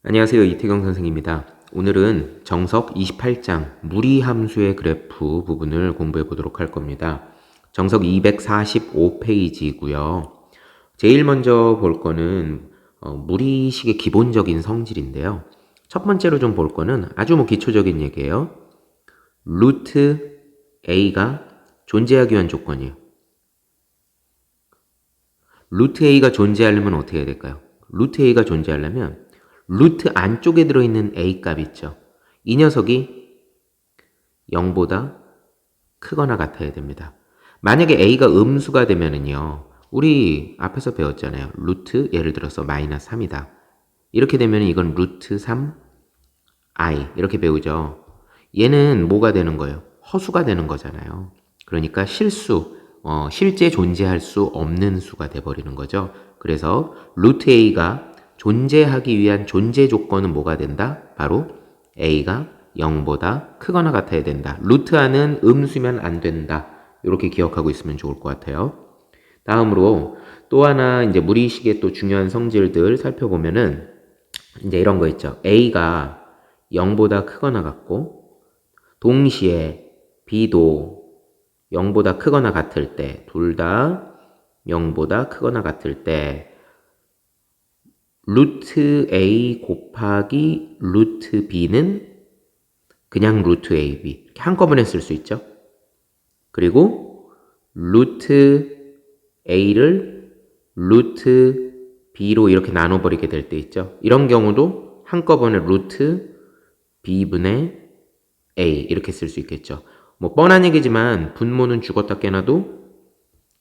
안녕하세요. 이태경 선생입니다. 오늘은 정석 28장 무리함수의 그래프 부분을 공부해 보도록 할 겁니다. 정석 245페이지고요. 제일 먼저 볼 거는 무리식의 기본적인 성질인데요. 첫 번째로 좀 볼 거는 아주 기초적인 얘기예요. 루트 A가 존재하기 위한 조건이에요. 루트 A가 존재하려면 어떻게 해야 될까요? 루트 A가 존재하려면 루트 안쪽에 들어있는 A 값 있죠. 이 녀석이 0보다 크거나 같아야 됩니다. 만약에 A가 음수가 되면은요, 우리 앞에서 배웠잖아요. 루트 예를 들어서 마이너스 3이다. 이렇게 되면 이건 루트 3 I 이렇게 배우죠. 얘는 뭐가 되는 거예요? 허수가 되는 거잖아요. 그러니까 실제 존재할 수 없는 수가 돼버리는 거죠. 그래서 루트 A가 존재하기 위한 존재 조건은 뭐가 된다? 바로 A가 0보다 크거나 같아야 된다. 루트 안은 음수면 안 된다. 이렇게 기억하고 있으면 좋을 것 같아요. 다음으로 또 하나 이제 무리식의 또 중요한 성질들 살펴보면은 이제 이런 거 있죠. A가 0보다 크거나 같고 동시에 B도 0보다 크거나 같을 때, 둘 다 0보다 크거나 같을 때 루트 A 곱하기 루트 B는 그냥 루트 AB 이렇게 한꺼번에 쓸 수 있죠. 그리고 루트 A를 루트 B로 이렇게 나눠버리게 될 때 있죠. 이런 경우도 한꺼번에 루트 B분의 A 이렇게 쓸 수 있겠죠. 뭐 뻔한 얘기지만 분모는 죽었다 깨나도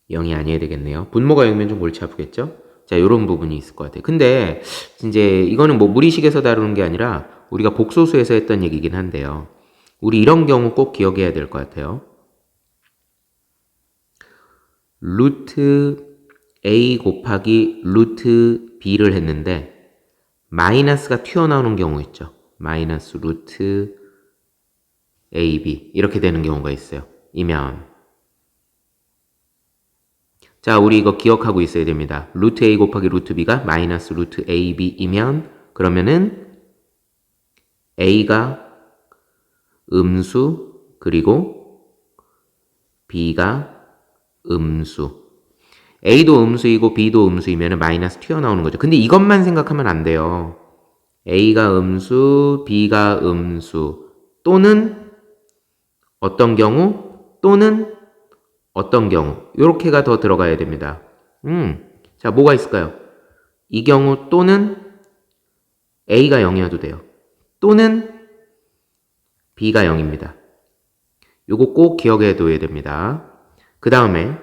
0이 아니어야 되겠네요. 분모가 0이면 좀 골치 아프겠죠? 자, 요런 부분이 있을 것 같아요. 근데 이제 이거는 뭐 무리식에서 다루는 게 아니라 우리가 복소수에서 했던 얘기긴 한데요. 우리 이런 경우 꼭 기억해야 될 것 같아요. 루트 A 곱하기 루트 B를 했는데 마이너스가 튀어나오는 경우 있죠. 마이너스 루트 AB 이렇게 되는 경우가 있어요. 이면 자, 우리 이거 기억하고 있어야 됩니다. 루트 A 곱하기 루트 B가 마이너스 루트 AB이면 그러면은 A가 음수 그리고 B가 음수. A도 음수이고 B도 음수이면 마이너스 튀어나오는 거죠. 근데 이것만 생각하면 안 돼요. A가 음수, B가 음수 또는 어떤 경우 또는 어떤 경우 요렇게가 더 들어가야 됩니다. 자, 뭐가 있을까요? 이 경우 또는 A가 0이어도 돼요. 또는 B가 0입니다. 요거 꼭 기억해 둬야 됩니다. 그 다음에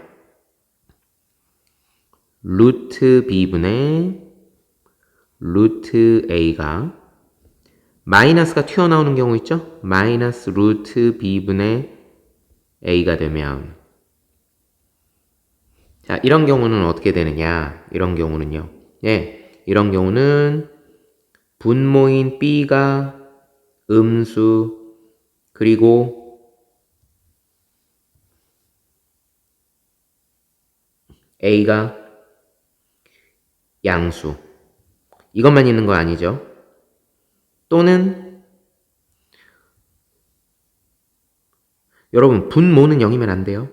루트 B분의 루트 A가 마이너스가 튀어나오는 경우 있죠? 마이너스 루트 B분의 A가 되면 자, 이런 경우는 어떻게 되느냐? 이런 경우는요. 예, 이런 경우는 분모인 B가 음수 그리고 A가 양수. 이것만 있는 거 아니죠? 또는 여러분 분모는 0이면 안 돼요.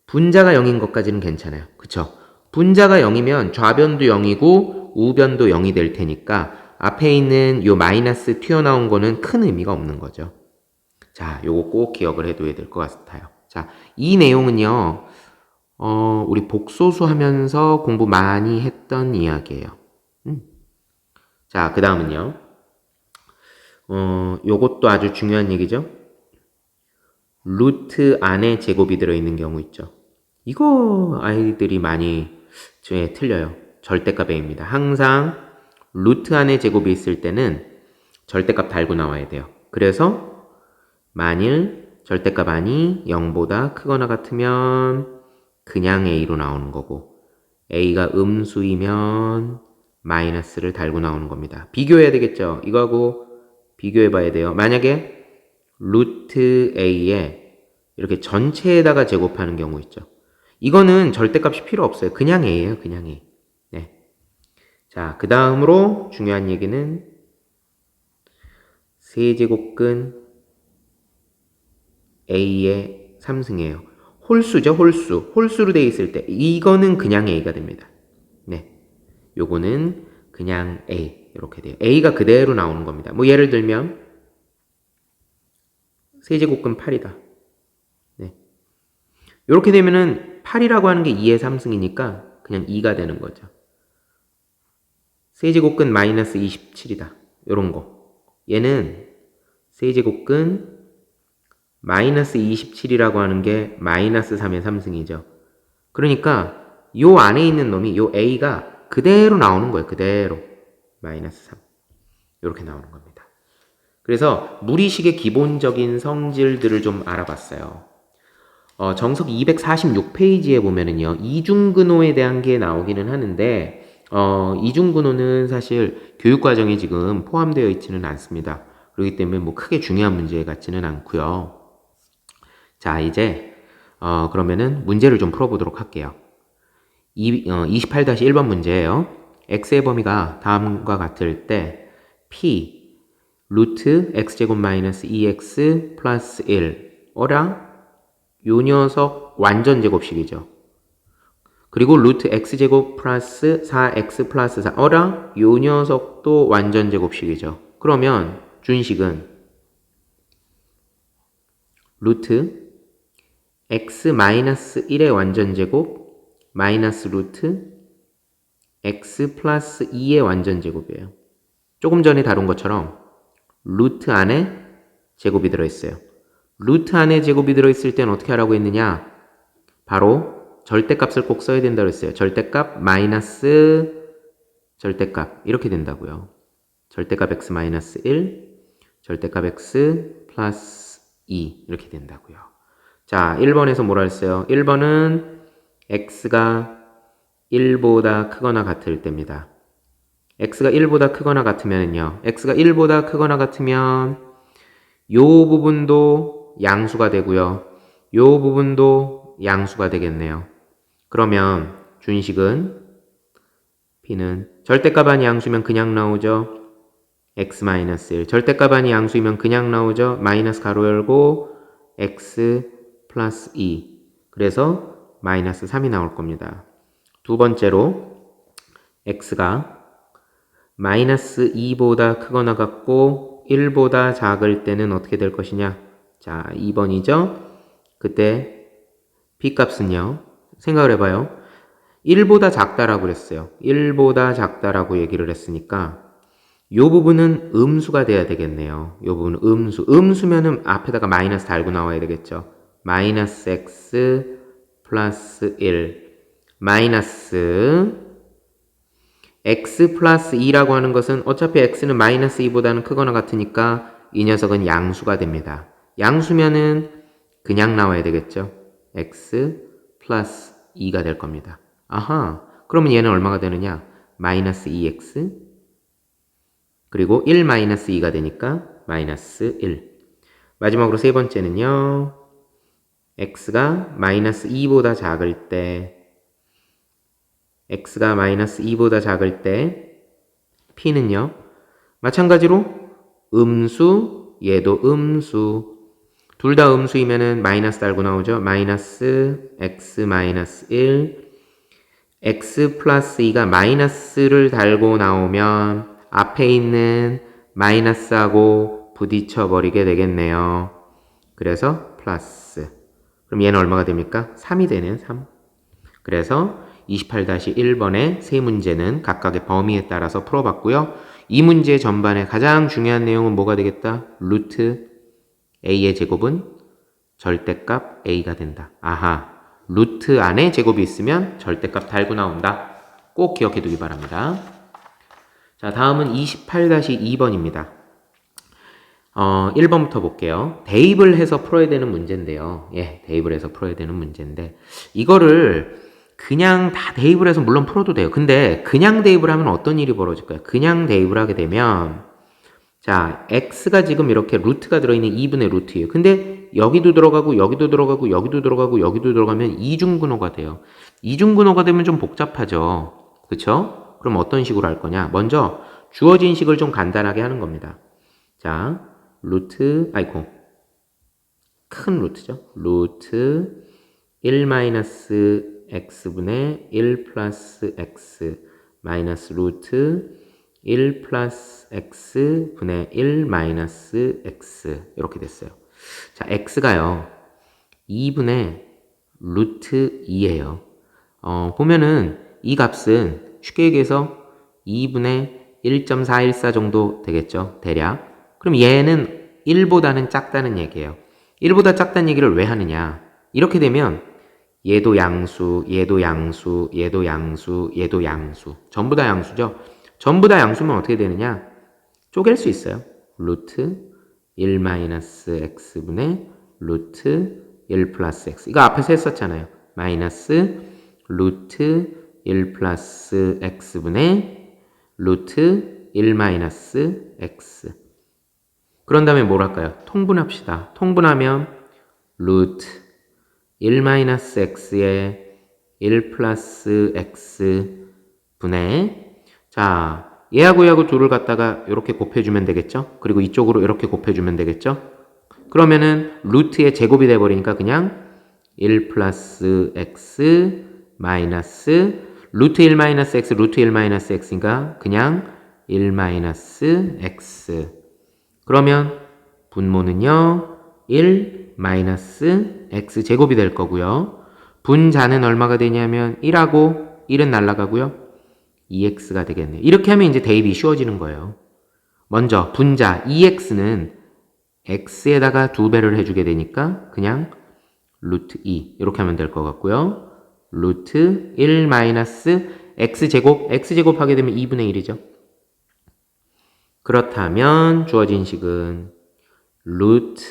분자가 0인 것까지는 괜찮아요. 그쵸? 분자가 0이면 좌변도 0이고 우변도 0이 될 테니까 앞에 있는 요 마이너스 튀어나온 거는 큰 의미가 없는 거죠. 자, 요거 꼭 기억을 해둬야 될 것 같아요. 자, 이 내용은요, 우리 복소수 하면서 공부 많이 했던 이야기예요. 자, 그 다음은요, 요것도 아주 중요한 얘기죠. 루트 안에 제곱이 들어있는 경우 있죠. 이거 아이들이 많이 틀려요. 절대값 A입니다. 항상 루트 안에 제곱이 있을 때는 절대값 달고 나와야 돼요. 그래서 만일 절대값 안이 0보다 크거나 같으면 그냥 A로 나오는 거고 A가 음수이면 마이너스를 달고 나오는 겁니다. 비교해야 되겠죠. 이거하고 비교해 봐야 돼요. 만약에 루트 A에 이렇게 전체에다가 제곱하는 경우 있죠. 이거는 절대값이 필요 없어요. 그냥 A예요. 그냥 A. 네. 자, 그 다음으로 중요한 얘기는 세제곱근 A의 3승이에요. 홀수죠, 홀수. 홀수로 되어 있을 때 이거는 그냥 A가 됩니다. 네, 요거는 그냥 A 이렇게 돼요. A가 그대로 나오는 겁니다. 뭐 예를 들면 세제곱근 8이다. 네, 이렇게 되면은 8이라고 하는 게 2의 3승이니까 그냥 2가 되는 거죠. 세제곱근 마이너스 27이다. 요런 거. 얘는 세제곱근 마이너스 27이라고 하는 게 마이너스 3의 3승이죠. 그러니까 요 안에 있는 놈이 요 A가 그대로 나오는 거예요. 그대로. 마이너스 3. 이렇게 나오는 겁니다. 그래서 무리식의 기본적인 성질들을 좀 알아봤어요. 정석 246페이지에 보면은요, 이중근호에 대한 게 나오기는 하는데, 이중근호는 사실 교육과정에 지금 포함되어 있지는 않습니다. 그렇기 때문에 뭐 크게 중요한 문제 같지는 않고요. 자, 이제 그러면은 문제를 좀 풀어보도록 할게요. 28-1번 문제예요. x의 범위가 다음과 같을 때 p 루트 x제곱 마이너스 2x 플러스 1 어라 요 녀석 완전 제곱식이죠. 그리고 루트 x제곱 플러스 4x 플러스 4 어라 요 녀석도 완전 제곱식이죠. 그러면 준식은 루트 x 마이너스 1의 완전 제곱 마이너스 루트 x 플러스 2의 완전 제곱이에요. 조금 전에 다룬 것처럼 루트 안에 제곱이 들어있어요. 루트 안에 제곱이 들어있을 때는 어떻게 하라고 했느냐? 바로 절대값을 꼭 써야 된다고 했어요. 절대값 마이너스 절대값 이렇게 된다고요. 절대값 x 마이너스 1, 절대값 x 플러스 2 이렇게 된다고요. 자, 1번에서 뭐라 했어요? 1번은 x가 1보다 크거나 같을 때입니다. x가 1보다 크거나 같으면요. x가 1보다 크거나 같으면 요 부분도 양수가 되고요. 요 부분도 양수가 되겠네요. 그러면 준식은 p는 절대값 아니 양수면 그냥 나오죠. x-1 절대값 아니 양수이면 그냥 나오죠. 마이너스 가로 열고 x 플러스 2 그래서 마이너스 3이 나올 겁니다. 두 번째로 x가 마이너스 2보다 크거나 같고 1보다 작을 때는 어떻게 될 것이냐? 자, 2번이죠. 그때 b값은요. 생각을 해봐요. 1보다 작다라고 그랬어요. 1보다 작다라고 얘기를 했으니까 이 부분은 음수가 돼야 되겠네요. 이 부분은 음수. 음수면은 앞에다가 마이너스 달고 나와야 되겠죠. 마이너스 x 플러스 1 마이너스 x 플러스 2라고 하는 것은 어차피 x는 마이너스 2보다는 크거나 같으니까 이 녀석은 양수가 됩니다. 양수면은 그냥 나와야 되겠죠. x 플러스 2가 될 겁니다. 아하, 그러면 얘는 얼마가 되느냐? 마이너스 2x 그리고 1 마이너스 2가 되니까 마이너스 1. 마지막으로 세 번째는요. x가 마이너스 2보다 작을 때 x가 마이너스 2보다 작을 때 p는요. 마찬가지로 음수, 얘도 음수. 둘 다 음수이면은 마이너스 달고 나오죠. 마이너스 x 마이너스 1 x 플러스 2가 마이너스를 달고 나오면 앞에 있는 마이너스하고 부딪혀 버리게 되겠네요. 그래서 플러스. 그럼 얘는 얼마가 됩니까? 3이 되네요. 3. 그래서 28-1번의 세 문제는 각각의 범위에 따라서 풀어봤고요. 이 문제 전반의 가장 중요한 내용은 뭐가 되겠다? 루트 a의 제곱은 절대값 a가 된다. 아하, 루트 안에 제곱이 있으면 절대값 달고 나온다. 꼭 기억해 두기 바랍니다. 자, 다음은 28-2번입니다. 1번부터 볼게요. 대입을 해서 풀어야 되는 문제인데요. 예, 대입을 해서 풀어야 되는 문제인데 이거를 그냥 다 대입을 해서 물론 풀어도 돼요. 근데 그냥 대입을 하면 어떤 일이 벌어질까요? 그냥 대입을 하게 되면 자, x가 지금 이렇게 루트가 들어있는 2분의 루트예요. 근데 여기도 들어가고 여기도 들어가고 여기도 들어가고 여기도 들어가면 이중근호가 돼요. 이중근호가 되면 좀 복잡하죠. 그쵸? 그럼 어떤 식으로 할 거냐? 먼저 주어진 식을 좀 간단하게 하는 겁니다. 자, 큰 루트죠. 루트 1 마이너스 x분의 1 플러스 x 마이너스 루트 1 플러스 x분의 1 마이너스 x 이렇게 됐어요. 자, x가요. 2분의 루트 2예요. 보면은 이 값은 쉽게 얘기해서 2분의 1.414 정도 되겠죠. 대략. 그럼 얘는 1보다는 작다는 얘기예요. 1보다 작다는 얘기를 왜 하느냐. 이렇게 되면 얘도 양수, 얘도 양수, 얘도 양수, 얘도 양수. 전부 다 양수죠. 전부 다 양수면 어떻게 되느냐. 쪼갤 수 있어요. 루트 1 마이너스 x분의 루트 1 플러스 x. 이거 앞에서 했었잖아요. 마이너스 루트 1 플러스 x분의 루트 1 마이너스 x. 그런 다음에 뭘 할까요? 통분합시다. 통분하면 루트 1 마이너스 x에 1 플러스 x 분의 자 얘하고 둘을 갖다가 이렇게 곱해주면 되겠죠? 그리고 이쪽으로 이렇게 곱해주면 되겠죠? 그러면은 루트의 제곱이 돼버리니까 그냥 1 플러스 x 마이너스 루트 1 마이너스 x 루트 1 마이너스 x인가 그냥 1 마이너스 x. 그러면 분모는요 1 마이너스 x 제곱이 될 거고요. 분자는 얼마가 되냐면 1하고 1은 날라가고요. 2x가 되겠네요. 이렇게 하면 이제 대입이 쉬워지는 거예요. 먼저 분자 2x는 x에다가 2배를 해주게 되니까 그냥 루트 2 이렇게 하면 될 것 같고요. 루트 1 마이너스 x제곱 x제곱 하게 되면 2분의 1이죠. 그렇다면 주어진 식은 루트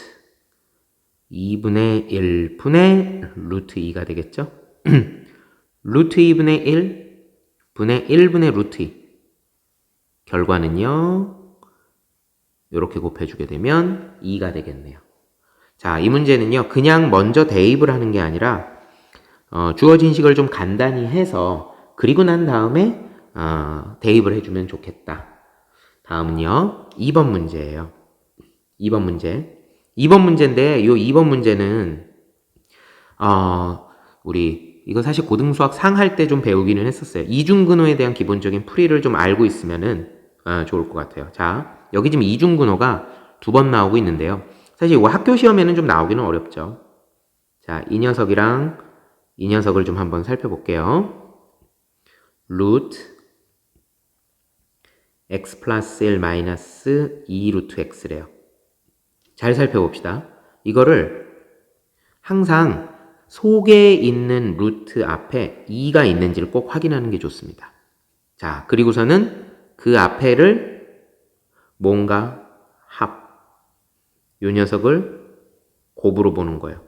2분의 1분의 루트 2가 되겠죠. 루트 2분의 1 분의 1분의 루트 2 결과는요 이렇게 곱해주게 되면 2가 되겠네요. 자, 이 문제는요 그냥 먼저 대입을 하는 게 아니라 주어진 식을 좀 간단히 해서 그리고 난 다음에 대입을 해주면 좋겠다. 다음은요 2번 문제예요. 2번 문제인데 이 2번 문제는 우리 이거 사실 고등수학 상할 때 좀 배우기는 했었어요. 이중근호에 대한 기본적인 풀이를 좀 알고 있으면은 좋을 것 같아요. 자, 여기 지금 이중근호가 2번 나오고 있는데요. 사실 이거 학교 시험에는 좀 나오기는 어렵죠. 자, 이 녀석이랑 이 녀석을 좀 한번 살펴볼게요. 루트 x 플러스 1 마이너스 2 루트 x래요. 잘 살펴봅시다. 이거를 항상 속에 있는 루트 앞에 2가 있는지를 꼭 확인하는 게 좋습니다. 자, 그리고서는 그 앞에를 뭔가 요 녀석을 곱으로 보는 거예요.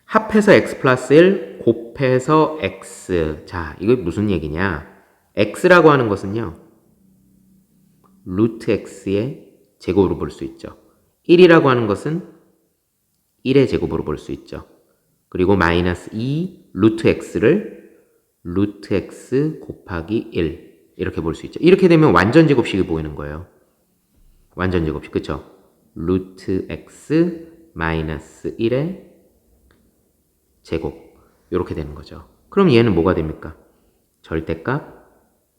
합해서 x 플러스 1 곱해서 x. 자, 이거 무슨 얘기냐? x라고 하는 것은요. 루트 x의 제곱으로 볼 수 있죠. 1이라고 하는 것은 1의 제곱으로 볼 수 있죠. 그리고 마이너스 2 루트 x를 루트 x 곱하기 1 이렇게 볼 수 있죠. 이렇게 되면 완전 제곱식이 보이는 거예요. 완전 제곱식, 그쵸? 루트 x 마이너스 1의 제곱 이렇게 되는 거죠. 그럼 얘는 뭐가 됩니까? 절대값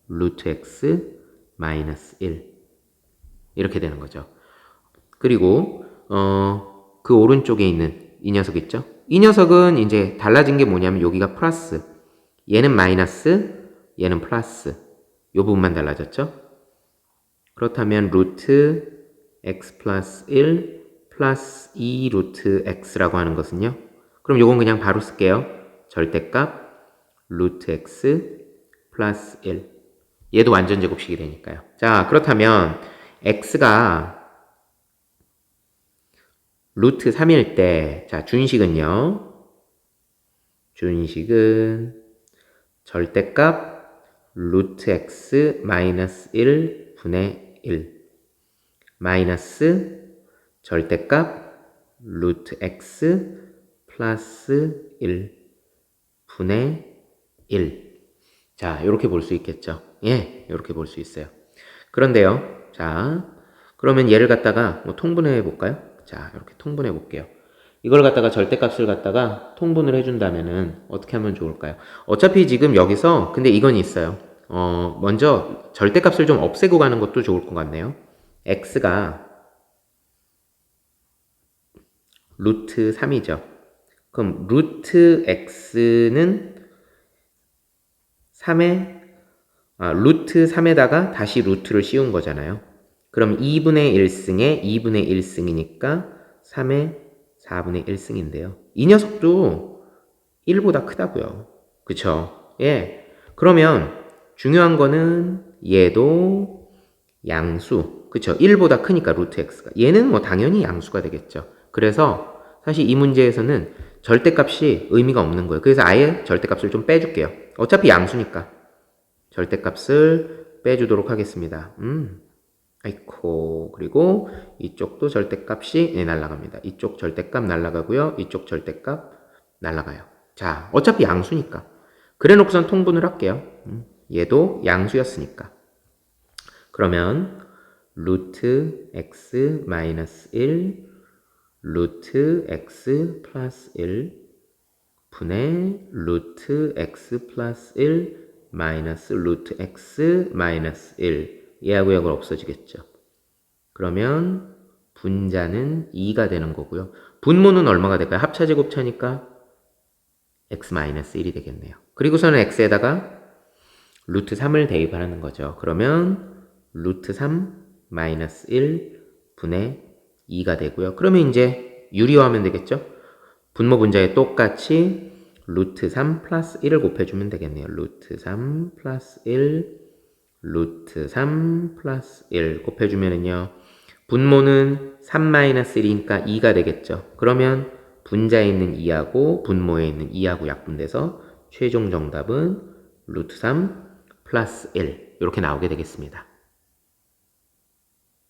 루트 x 마이너스 1 이렇게 되는 거죠. 그리고 그 오른쪽에 있는 이 녀석 있죠? 이 녀석은 이제 달라진 게 뭐냐면 여기가 플러스, 얘는 마이너스, 얘는 플러스. 이 부분만 달라졌죠? 그렇다면 루트 x 플러스 1 플러스 2 루트 x라고 하는 것은요. 그럼 요건 그냥 바로 쓸게요. 절대값 루트 x 플러스 1. 얘도 완전 제곱식이 되니까요. 자, 그렇다면 x가 루트 3일 때, 자, 준식은요. 준식은 절대값 루트 x 마이너스 1 분의 1 마이너스 절대값 루트 x 플러스 1 분의 1. 자, 이렇게 볼 수 있겠죠. 예, 이렇게 볼 수 있어요. 그런데요. 자, 그러면 얘를 갖다가 뭐 통분해 볼까요? 자, 이렇게 통분해 볼게요. 이걸 갖다가 절대값을 갖다가 통분을 해준다면은 어떻게 하면 좋을까요? 어차피 지금 여기서 근데 이건 있어요. 먼저 절대값을 좀 없애고 가는 것도 좋을 것 같네요. x가 루트 3이죠. 그럼 루트 x는 3에 루트 3에다가 다시 루트를 씌운 거잖아요. 그럼 2분의 1승에 2분의 1승이니까 3에 4분의 1승인데요. 이 녀석도 1보다 크다고요. 그쵸? 예. 그러면 중요한 거는 얘도 양수. 그쵸? 1보다 크니까 루트 x가. 얘는 뭐 당연히 양수가 되겠죠. 그래서 사실 이 문제에서는 절대값이 의미가 없는 거예요. 그래서 아예 절대값을 좀 빼줄게요. 어차피 양수니까. 절대값을 빼주도록 하겠습니다. 아이코. 그리고 이쪽도 절대값이 날아갑니다. 이쪽 절대값 날아가고요. 이쪽 절대값 날아가요. 자, 어차피 양수니까. 그래 놓고선 통분을 할게요. 얘도 양수였으니까. 그러면 루트 x 마이너스 1 루트 x 플러스 1 분의 루트 x 플러스 1 마이너스 루트 x 마이너스 1 얘하고 얘하고 없어지겠죠. 그러면 분자는 2가 되는 거고요. 분모는 얼마가 될까요? 합차제곱차니까 x 마이너스 1이 되겠네요. 그리고서는 x에다가 루트 3을 대입하는 거죠. 그러면 루트 3 마이너스 1 분의 2가 되고요. 그러면 이제 유리화하면 되겠죠? 분모 분자에 똑같이 루트 3 플러스 1을 곱해주면 되겠네요. 루트 3 플러스 1 루트 3 플러스 1 곱해주면은요. 분모는 3 마이너스 1이니까 2가 되겠죠. 그러면 분자에 있는 2하고 분모에 있는 2하고 약분돼서 최종 정답은 루트 3 플러스 1 이렇게 나오게 되겠습니다.